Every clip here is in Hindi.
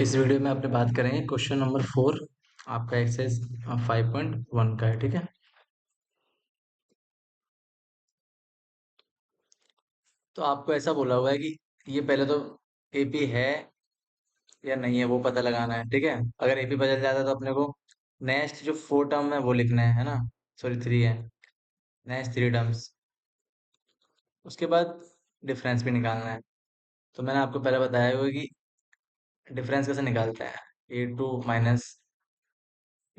इस वीडियो में अपने बात करेंगे क्वेश्चन नंबर 4। आपका एक्सरसाइज 5.1 का है, ठीक है। तो आपको ऐसा बोला हुआ है कि ये पहले तो एपी है या नहीं है वो पता लगाना है, ठीक है। अगर एपी बदल जाता है तो अपने को नेक्स्ट जो 4 टर्म है वो लिखना है ना। सॉरी 3 है, नेक्स्ट 3 टर्म्स। उसके बाद डिफरेंस भी निकालना है। तो मैंने आपको पहले बताया हुआ कि डिफरेंस कैसे निकालते हैं। A2 माइनस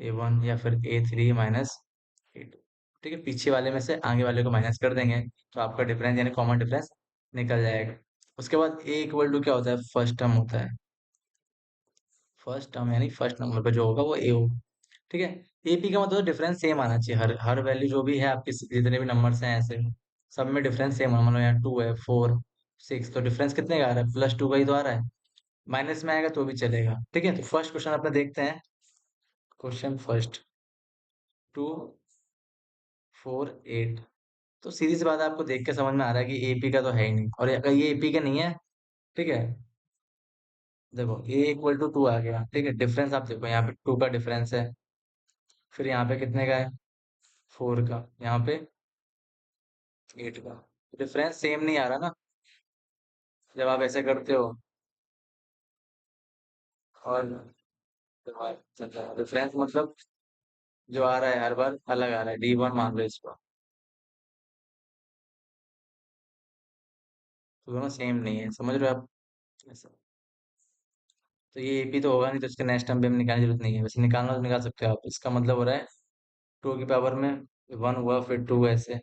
A1 या फिर A3 माइनस A2, ठीक है। पीछे वाले में से आगे वाले को माइनस कर देंगे तो आपका डिफरेंस यानी कॉमन डिफरेंस निकल जाएगा। उसके बाद A इक्वल टू क्या होता है, फर्स्ट टर्म होता है। फर्स्ट टर्म यानी फर्स्ट नंबर पे जो होगा वो A होगा, ठीक है। AP का मतलब डिफरेंस सेम आना चाहिए। हर हर वैल्यू जो भी है आपके जितने भी नंबर्स हैं ऐसे सब में डिफरेंस सेम होना। मतलब यहाँ 2 है, 4, 6, तो डिफरेंस कितने का आ रहा है, +2 का ही तो आ रहा है। माइनस में आएगा तो भी चलेगा, ठीक है। तो फर्स्ट क्वेश्चन अपने देखते हैं। Question first, 2, 4, 8। तो सीधी सी बात है, आपको देख के समझ में आ रहा है कि एपी का तो है ही नहीं। और अगर ये एपी का नहीं है, ठीक है, देखो ए इक्वल टू 2 आ गया, ठीक है। डिफरेंस आप देखो, यहाँ पे 2 का डिफरेंस है, फिर यहाँ पे कितने का है, 4 का, यहाँ पे 8 का। डिफरेंस सेम नहीं आ रहा ना जब आप ऐसे करते हो। और डिफरेंस मतलब जो आ रहा है हर बार अलग आ रहा है। D1 मान लो इसको, तो दोनों सेम नहीं है, समझ रहे हो आप ऐसा। तो ये एपी तो होगा नहीं, तो इसके नेक्स्ट टर्म भी हम निकालने की जरूरत नहीं है। वैसे निकालना तो निकाल सकते हो आप। इसका मतलब हो रहा है 2 की पावर में 1 हुआ, फिर 2 ऐसे,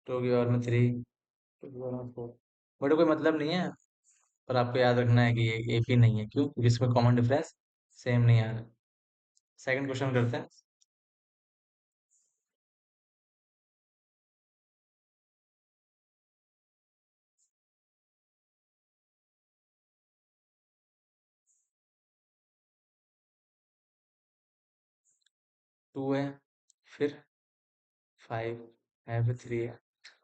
2 की पावर में 3, 2 की पावर में 4। बट कोई मतलब नहीं है। पर आपको याद रखना है कि ये एपी नहीं है, क्यों, क्योंकि इसमें कॉमन डिफरेंस सेम नहीं आ रहा। सेकंड क्वेश्चन करते हैं। 2 है, फिर 5 है, फिर 3 है।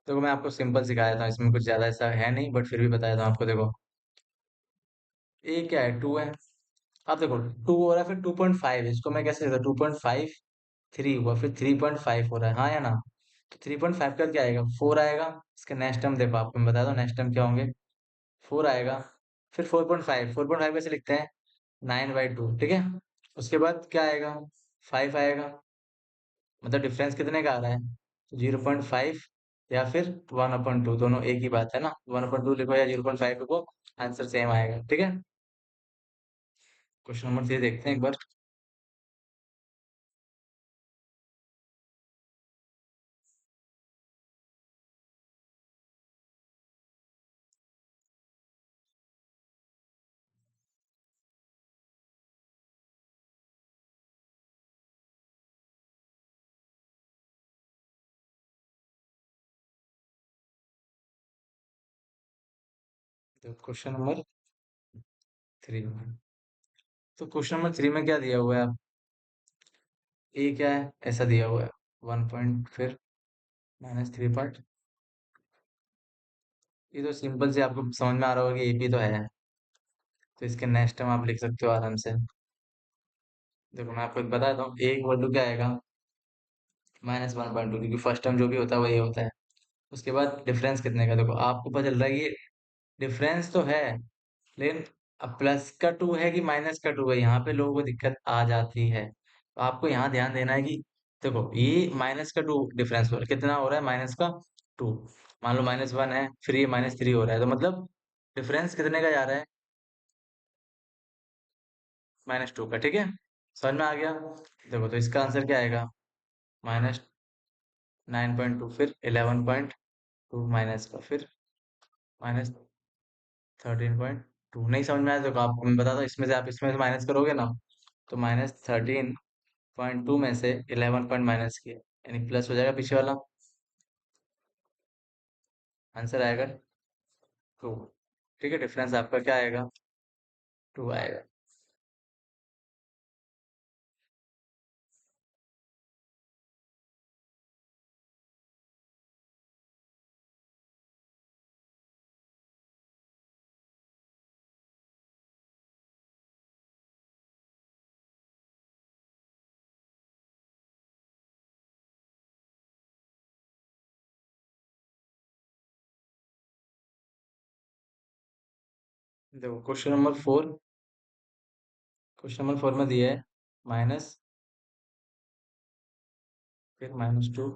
देखो मैं आपको सिंपल सिखा देता हूँ, इसमें कुछ ज्यादा ऐसा है नहीं, बट फिर भी बता देता हूँ आपको। देखो ए क्या है, 2 है। अब देखो 2 हो रहा है, फिर 2.5 है। इसको मैं कैसे देता, 2.5, 3 हुआ, फिर 3.5 हो रहा है, हाँ या ना। तो 3.5 का क्या आएगा, 4 आएगा। इसका नेक्स्ट टर्म देखो, आपको मैं बता दूं नेक्स्ट टर्म क्या होंगे। 4 आएगा, फिर 4.5, 4.5 कैसे लिखते हैं, 9/2, ठीक है। उसके बाद क्या आएगा, 5 आएगा। मतलब डिफरेंस कितने का आ रहा है, 0.5 या फिर 1/2, दोनों एक ही बात है ना। 1/2 लिखो या 0.5 लिखो, आंसर सेम आएगा, ठीक है। क्वेश्चन नंबर 3 देखते हैं एक बार। तो क्वेश्चन नंबर 3 में, तो क्वेश्चन नंबर 3 में क्या दिया हुआ है, ए क्या है, ऐसा दिया हुआ है 1 पॉइंट, फिर -3 पॉइंट। ये तो सिंपल से आपको समझ में आ रहा होगा कि एपी तो है। तो इसके नेक्स्ट टाइम आप लिख सकते हो आराम से। देखो मैं आपको एक बताता हूँ, ए इक्वल टू क्या आएगा, -1/2, क्योंकि फर्स्ट टाइम जो भी होता है वही होता है। उसके बाद डिफरेंस कितने का, देखो आपको पता चल रहा है कि डिफरेंस तो है, लेकिन अब प्लस का 2 है कि माइनस का 2 है, यहाँ पे लोगों को दिक्कत आ जाती है। तो आपको यहाँ ध्यान देना है कि देखो ये माइनस का 2 डिफरेंस हो रहा है, कितना हो रहा है, -2। मान लो -1 है, फिर ये -3 हो रहा है, तो मतलब डिफरेंस कितने का जा रहा है, -2 का, ठीक है। समझ में आ गया। देखो तो इसका आंसर क्या आएगा, -9.2, फिर 11.2 माइनस का, फिर -13.2। नहीं समझ में आया तो आपको मैं बताता हूँ, इसमें से आप इसमें से माइनस करोगे ना, तो -13.2 में से 11 पॉइंट माइनस किया, यानी प्लस हो जाएगा पीछे वाला। आंसर आएगा 2, ठीक है। डिफरेंस आपका क्या आएगा, 2 आएगा। देखो क्वेश्चन नंबर 4 में दिया है माइनस, फिर -2।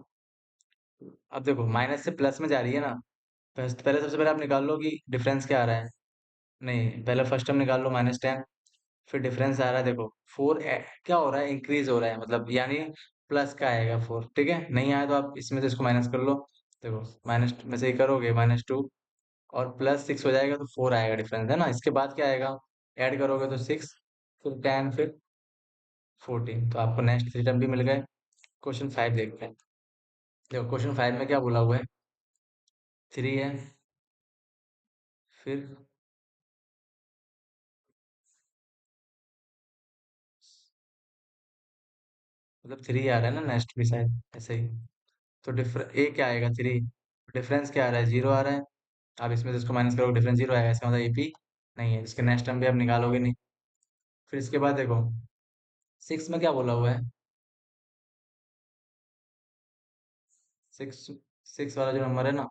अब देखो माइनस से प्लस में जा रही है ना। पहले सबसे पहले आप निकाल लो कि डिफरेंस क्या आ रहा है। नहीं, पहले फर्स्ट टर्म निकाल लो -10। फिर डिफरेंस आ रहा है, देखो फोर क्या हो रहा है, इंक्रीज हो रहा है, मतलब यानी प्लस का आएगा 4। ठीक है, नहीं आया तो आप इसमें से इसको माइनस कर लो। देखो माइनस में से ही करोगे -2, और +6 हो जाएगा तो 4 आएगा डिफरेंस, है ना। इसके बाद क्या आएगा, ऐड करोगे तो 6, फिर 10, फिर 14। तो आपको नेक्स्ट 3 टर्म भी मिल गए। क्वेश्चन 5 देखते हैं। देखो क्वेश्चन 5 में क्या बोला हुआ है, 3 है, फिर मतलब 3 आ रहा है ना नेक्स्ट भी शायद ऐसे ही। तो ए क्या आएगा, 3। डिफरेंस क्या आ रहा है, 0 आ रहा है। आप इसमें से इसको माइनस करोगे, डिफरेंस 0 आएगा, इसका मतलब एपी नहीं है। इसके नेक्स्ट टर्म भी आप निकालोगे नहीं। फिर इसके बाद देखो 6 में क्या बोला हुआ है, 6, 6 वाला जो नंबर है ना,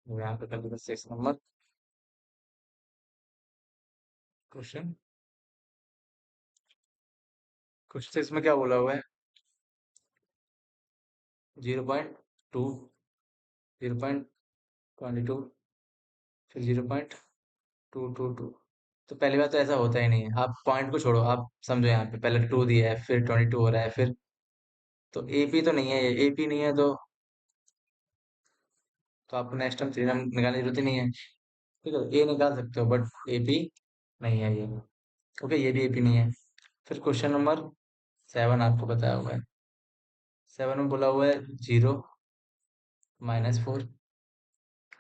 वो यहाँ पे कर देते 6 नंबर। क्वेश्चन क्वेश्चन 6 में क्या बोला हुआ है, 0.2, 0.22, फिर 0.222। तो पहली बात तो ऐसा होता ही नहीं है, आप पॉइंट को छोड़ो, आप समझो यहाँ पे पहले 2 दिया है, फिर 22 हो रहा है, फिर तो एपी तो नहीं है, ये एपी नहीं है तो आपको नेक्स्ट टाइम 3 निकालने की जरूरत ही नहीं है। ठीक है, ए निकाल सकते हो बट एपी नहीं है ये। ओके, ये भी एपी नहीं है। फिर क्वेश्चन नंबर 7 आपको बताया हुआ है। 7 में बोला हुआ है 0, -4,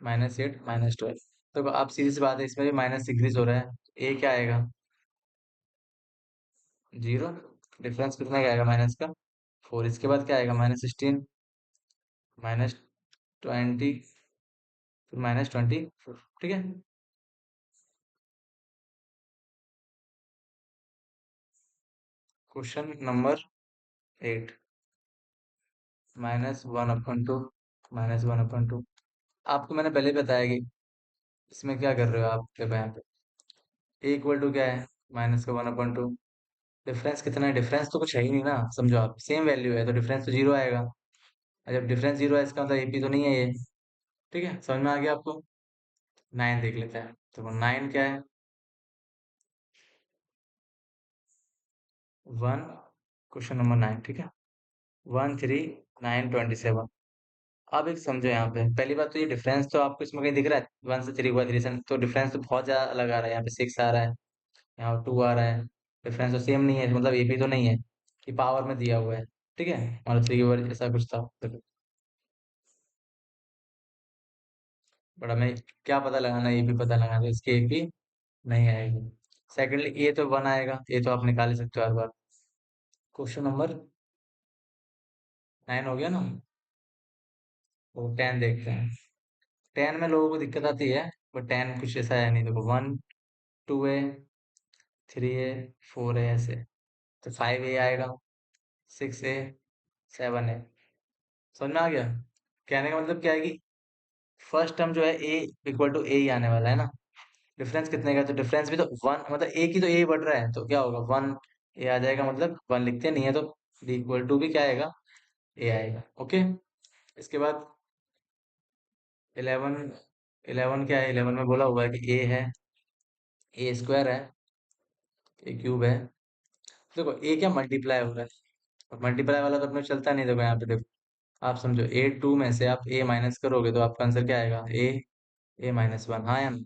-8, -12। तो आप सीधी सी बात है, इसमें भी माइनस इंक्रीज हो रहा है। ए क्या आएगा, 0। डिफरेंस कितना क्या आएगा माइनस का, 4। इसके बाद क्या आएगा, -16, -20, फिर -24। ठीक है। Question number 8, -1/2, -1/2। आपको मैंने पहले ही बताया कि इसमें क्या कर रहे हो आप, देखो यहाँ पे ए इक्वल टू क्या है, माइनस का 1/2। डिफरेंस कितना है, डिफरेंस तो कुछ है ही नहीं ना, समझो आप सेम वैल्यू है तो डिफरेंस तो 0 आएगा। और जब डिफरेंस 0 है इसका मतलब एपी तो नहीं है ये। ठीक है, समझ में आ गया आपको। 9 देख लेते हैं, तो 9 क्या है, 1, क्वेश्चन नंबर 9। ठीक है, 1, 3, 9, 27। आप एक समझो यहाँ पे, पहली बात तो ये डिफरेंस तो आपको इसमें कहीं दिख रहा है, 1 से 3 हुआ, 3 से, तो डिफरेंस तो बहुत ज्यादा अलग आ रहा है। यहाँ पे 6 आ रहा है, यहाँ 2 आ रहा है। डिफरेंस तो सेम नहीं है, मतलब एपी तो नहीं है, कि पावर में दिया हुआ है। ठीक है, मतलब 3 ओवर ऐसा कुछ था। देखो बट हमें क्या पता लगाना है, एपी पता लगाना है, इसकी एपी नहीं आएगी। सेकेंडली ए तो 1 आएगा, ये तो आप निकाल ही सकते हो हर बार। क्वेश्चन नंबर 9 हो गया ना। तो 10 देखते हैं। 10 में लोगों को दिक्कत आती है, बट 10 कुछ ऐसा है नहीं। देखो 1, 2 है, 3 है, 4 है ऐसे, तो 5 ए आएगा, 6 है, 7 है। समझ में आ गया। कहने का मतलब क्या है कि फर्स्ट टर्म जो है ए इक्वल टू ए ही आने वाला है ना। डिफरेंस कितने का, तो डिफरेंस भी तो 1, मतलब ए की तो ए बढ़ रहा है, तो क्या होगा, 1 ए आ जाएगा, मतलब 1 लिखते नहीं है तो डी इक्वल टू भी क्या आएगा, ए आएगा। ओके, इसके बाद 11, 11 क्या है, 11 में बोला हुआ है कि ए है, ए स्क्वायर है, ए क्यूब है। देखो ए क्या मल्टीप्लाई हो रहा है, मल्टीप्लाई वाला तो अपने चलता नहीं। देखो यहाँ पे देखो, आप समझो ए 2 में से आप ए माइनस करोगे तो आपका आंसर क्या आएगा, ए -1। हाँ या नहीं?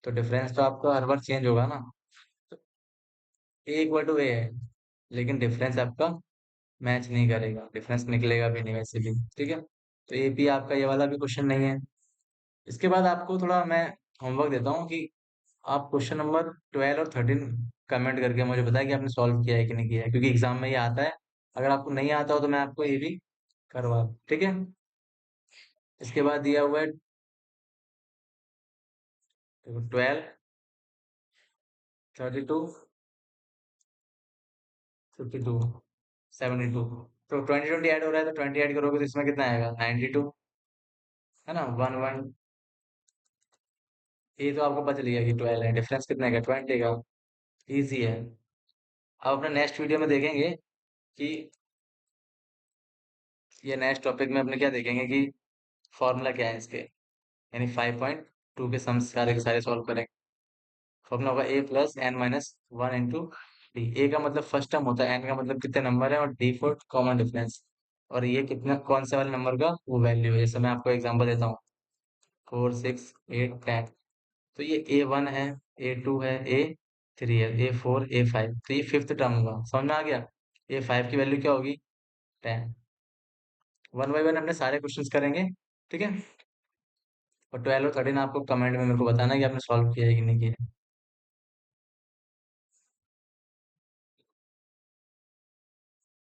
तो डिफरेंस तो आपका हर बार चेंज होगा ना। तो ए इक्वल टू ए है, लेकिन डिफरेंस आपका मैच नहीं करेगा, डिफरेंस निकलेगा भी नहीं वैसे भी। ठीक है, तो ए पी आपका ये वाला भी क्वेश्चन नहीं है। इसके बाद आपको थोड़ा मैं होमवर्क देता हूँ कि आप क्वेश्चन नंबर 12 और 13 कमेंट करके मुझे बताएं कि आपने सॉल्व किया है कि नहीं किया है, क्योंकि एग्जाम में ये आता है। अगर आपको नहीं आता हो तो मैं आपको ये भी करवा दूं, ठीक है। इसके बाद दिया हुआ है, देखो 12, 32, 52, 72। तो 20 20 ऐड हो रहा है, तो 20 ऐड करोगे तो इसमें कितना आएगा? 92, है ना? 1 1। ये तो आपको पता चल गया कि 12 है, डिफरेंस कितने का? 20 का। इजी है। अब अपने नेक्स्ट वीडियो में देखेंगे कि ये नेक्स्ट टॉपिक में अपने क्या देखेंगे कि फॉर्मूला क्या है इसके, यानी 5.2 के सम्स सारे के सारे सॉल्व करेंगे। फॉर्मूला होगा a+n-1 इंटू डी। ए का मतलब फर्स्ट टर्म होता है, एन का मतलब कितने नंबर है, और डी फॉर कॉमन डिफरेंस। और ये कितना, कौन से वाले नंबर का वो वैल्यू है। जैसे मैं आपको एग्जांपल देता हूँ, 4 6 8 10। तो ये A1 है, A2 है, A3 है, A4 A5। तो ये फिफ्थ टर्म हुआ, समझ में आ गया? A5 की वैल्यू क्या होगी? 10। वन बाई वन अपने सारे क्वेश्चंस करेंगे, ठीक है? और 12 और 13 आपको कमेंट में मेरे को बताना कि आपने सॉल्व किया है कि नहीं किया है।